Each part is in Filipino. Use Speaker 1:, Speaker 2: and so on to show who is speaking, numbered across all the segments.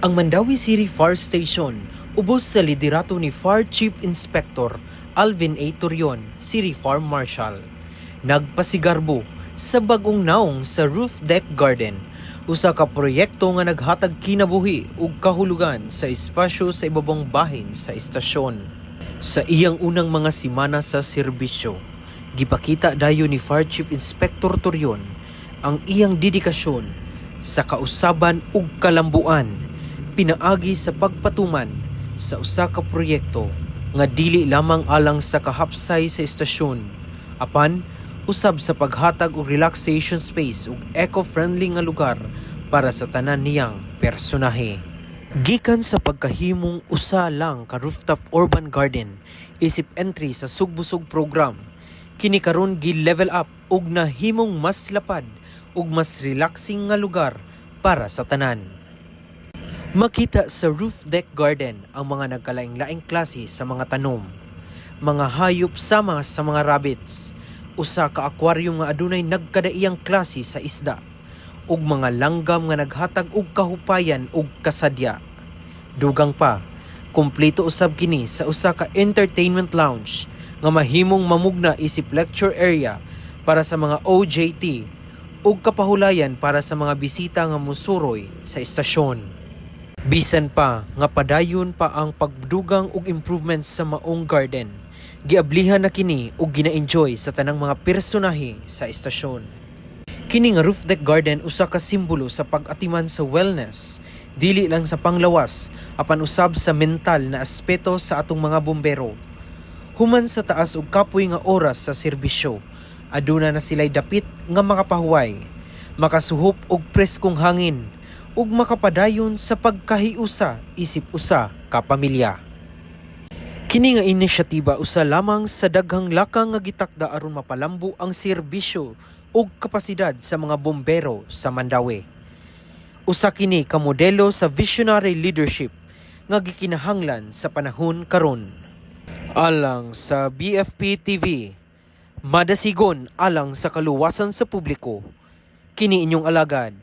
Speaker 1: Ang Mandawi City Fire Station ubos sa liderato ni Fire Chief Inspector Alvin A. Torion, City Fire Marshal. Nagpasigarbo sa bagong naong sa roof deck garden, usa ka proyekto nga naghatag kinabuhi ug kahulugan sa espasyo sa ibabang bahin sa istasyon. Sa iyang unang mga semana sa serbisyo, gipakita dayon ni Fire Chief Inspector Torion ang iyang dedikasyon sa kausaban ug kalambuan pinaagi sa pagpatuman sa usa ka proyekto nga dili lamang alang sa kahapsay sa istasyon, apan usab sa paghatag og relaxation space ug eco-friendly nga lugar para sa tanan niyang personahe. Gikan sa pagkahimong usa lang ka rooftop urban garden isip entry sa sugbusog program, kini karon gi-level up ug nahimong mas lapad ug mas relaxing nga lugar para sa tanan. Makita sa roof deck garden ang mga nagkalaing-laing klase sa mga tanom, mga hayop sama sa mga rabbits, usa ka aquarium nga adunay nagkadaiyang klase sa isda, ug mga langgam nga naghatag og kahupayan ug kasadya. Dugang pa, kumpleto usab kini sa usa ka entertainment lounge nga mahimong mamugna isip lecture area para sa mga OJT ug kapahulayan para sa mga bisita nga mosuroy sa istasyon. Bisan pa nga padayon pa ang pagdugang ug improvements sa maong garden, giablihan na kini ug gina-enjoy sa tanang mga personahe sa istasyon. Kini nga roof deck garden usa ka simbolo sa pag-atiman sa wellness, dili lang sa panglawas apan usab sa mental na aspeto sa atong mga bombero. Human sa taas ug kapoy nga oras sa serbisyo, aduna na sila'y dapit nga makapahuway, makasuhop og preskong hangin, ug makapadayon sa pagkahiusa isip usa ka pamilya. Kini nga inisyatiba usa lamang sa daghang lakang nga gitakda aron mapalambo ang serbisyo ug kapasidad sa mga bombero sa Mandawi. Usa kini ka modelo sa visionary leadership nga gikinahanglan sa panahon karon. Alang sa BFP TV, madasigon alang sa kaluwasan sa publiko, kini inyong alagad,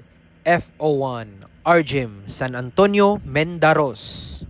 Speaker 1: FO1 Arjem San Antonio Mendaros.